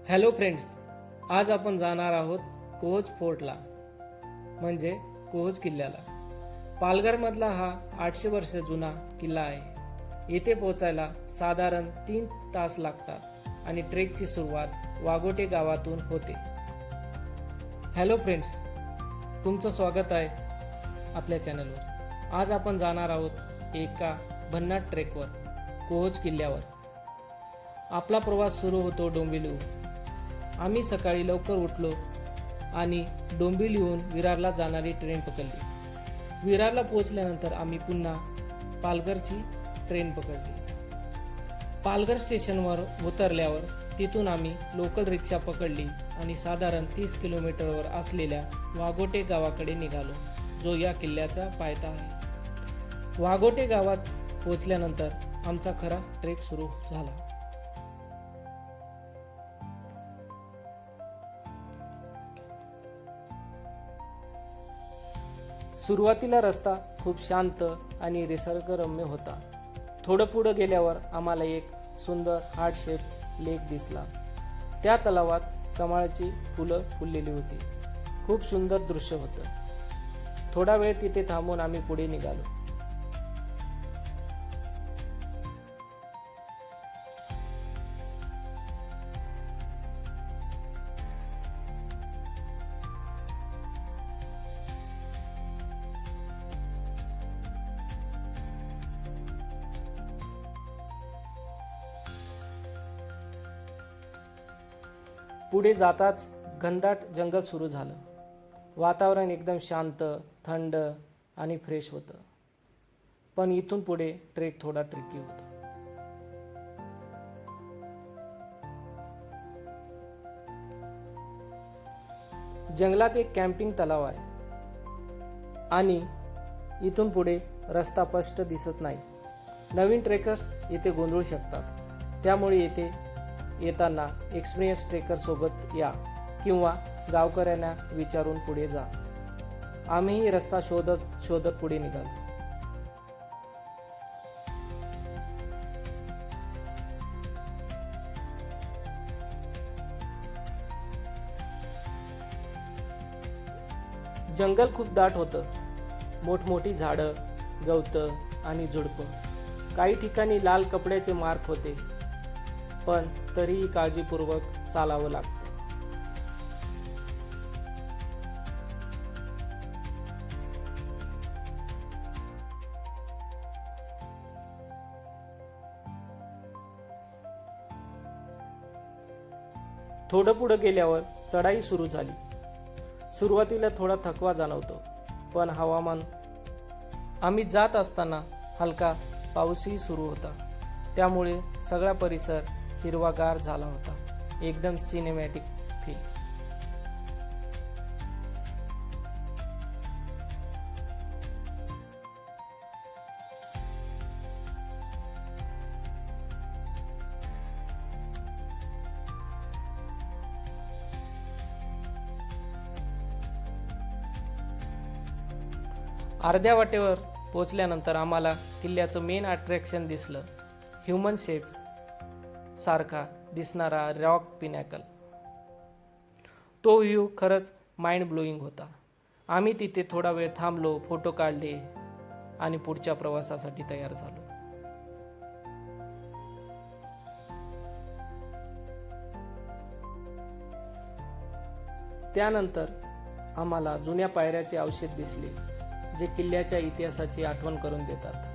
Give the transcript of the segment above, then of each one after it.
Hello friends, आज आपण जाणार आहोत कोहोज फोर्टला, म्हणजे कोहोज किल्ल्याला। पालघरमधला हा 800 वर्ष जुना किल्ला आहे। येथे पोहोचायला साधारण 3 तास लागतात आणि ट्रेकची सुरुवात वाघोटे गावातून होते। हॅलो फ्रेंड्स, तुमचं स्वागत आहे आपल्या चॅनलवर। आज आपण जाणार आहोत एका भन्नाट ट्रेकवर, कोहोज किल्ल्यावर। आपला प्रवास सुरू होतो डोंबिवलीहून। आम्ही सकाळी लवकर उठलो आणि डोंबिवलीहून विरारला जाणारी ट्रेन पकडली। विरारला पोहोचल्यानंतर आम्ही पुन्हा पालघरची ट्रेन पकडली। पालघर स्टेशनवर उतरल्यावर तिथून आम्ही लोकल रिक्षा पकडली आणि साधारण 30 किलोमीटरवर असलेल्या वाघोटे गावाकडे निघालो, जो या किल्ल्याचा पायथा आहे। वाघोटे गावात पोहोचल्यानंतर आमचा खरा ट्रेक सुरू झाला। सुरुवातीला रस्ता खूप शांत आणि निसर्गरम्य होता। थोडं पुढे गेल्यावर आम्हाला एक सुंदर हार्ट शेप लेक दिसला। त्या तलावात कमळाची फुलं फुललेली होती। खूप सुंदर दृश्य होतं। थोडा वेळ तिथे थांबून आम्ही पुढे निघालो। पुढे जाताच घनदाट जंगल सुरू झालं। वातावरण एकदम शांत, थंड आणि फ्रेश होतं। पण इथून पुढे ट्रेक थोडा ट्रिकी होता। जंगलात एक कॅम्पिंग तलाव आहे आणि इथून पुढे रस्ता स्पष्ट दिसत नाही। नवीन ट्रेकर्स येथे गोंधळू शकतात, त्यामुळे येथे येताना एक्सपिरियन्स ट्रेकर सोबत या किंवा गावकऱ्यांना विचारून पुढे जा। आम्ही रस्ता शोधत पुढे निघालो। जंगल खूप दाट होतं। मोठमोठी झाडं, गवतं आणि झुडपं। काही ठिकाणी लाल कपड्याचे मार्क होते, पण तरीही काळजीपूर्वक चालावं लागतं। थोडं पुढे गेल्यावर चढाई सुरू झाली। सुरुवातीला थोडा थकवा जाणवतो, पण हवामान आम्ही जात असताना हलका पाऊसही सुरू होता, त्यामुळे सगळा परिसर हिरवागार झाला होता। एकदम सिनेमॅटिक फील। अर्ध्या वाटेवर पोहोचल्यानंतर आम्हाला किल्ल्याचं मेन अट्रॅक्शन दिसलं। ह्युमन शेप्स सारखा दिसणारा रॉक पिनॅकल। तो व्ह्यू खरंच माइंड ब्लोईंग होता। आम्ही तिथे थोडा वेळ थांबलो, फोटो काढले आणि पुढच्या प्रवासासाठी तयार झालो। त्यानंतर आम्हाला जुन्या पायऱ्याचे अवशेष दिसले, जे किल्ल्याच्या इतिहासाची आठवण करून देतात।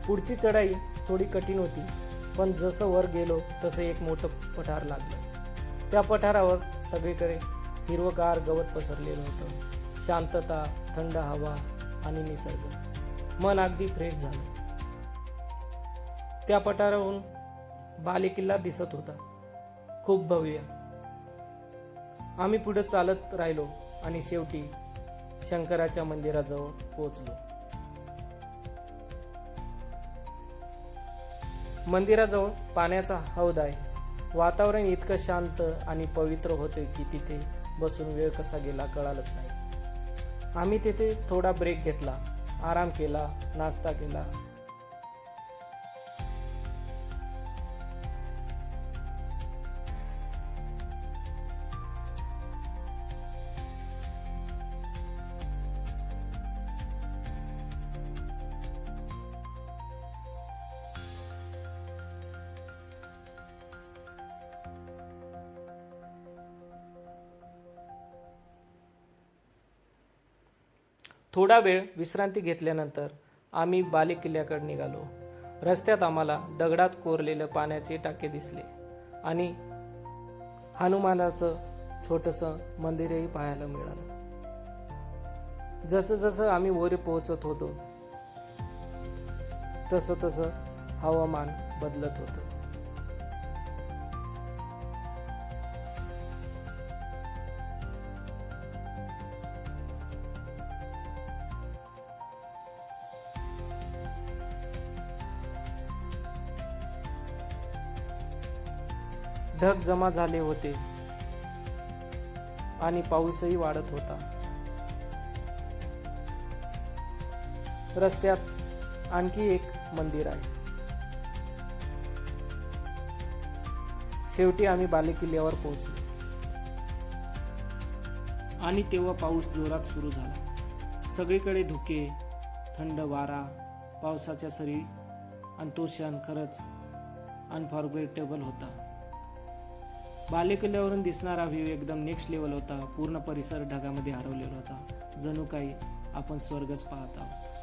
पुढची चढाई थोडी कठीण होती, पण जसं वर गेलो तसं एक मोठं पठार लागलं। त्या पठारावर सगळीकडे हिरवगार गवत पसरलेलं होतं। शांतता, थंड हवा आणि निसर्ग। मन अगदी फ्रेश झालं। त्या पठारावरून बालेकिल्ला दिसत होता, खूप भव्य। आम्ही पुढे चालत राहिलो आणि शेवटी शंकराच्या मंदिराजवळ पोहोचलो। मंदिराजवळ पाण्याचा हौद आहे. वातावरण इतकं शांत आणि पवित्र होते की तिथे बसून वेळ कसा गेला कळालंच नाही. आम्ही तिथे थोडा ब्रेक घेतला, आराम केला, नाश्ता केला. थोडा वेळ विश्रांती घेतल्यानंतर आम्ही बालेकिल्ल्याकडे निघालो. रस्त्यात आम्हाला दगडात कोरलेले पाण्याचे टाके दिसले आणि हनुमानाचं छोटंसं मंदिरही पाहायला मिळालं. जसं जसं आम्ही वर पोहोचत होतो तसं तसं हवामान बदलत होतं. ढग जमा झाले होते आणि पाऊसही वाढत होता. रस्त्यात आणखी एक मंदिर आहे. शेवटी आम्ही बालेकिल्ल्यावर पोहोचलो आणि तेव्हा पाऊस जोरात सुरू झाला. सगळीकडे धुके, थंड वारा, पावसाच्या सरी आणि तो क्षण खरंच अनफॉरगेटेबल होता. बालेकिल्ल्यावरून दिसणारा व्ह्यू एकदम नेक्स्ट लेवल होता. पूर्ण परिसर ढगामध्ये हरवलेला होता. जणू काही आपण स्वर्गच पाहत आहोत.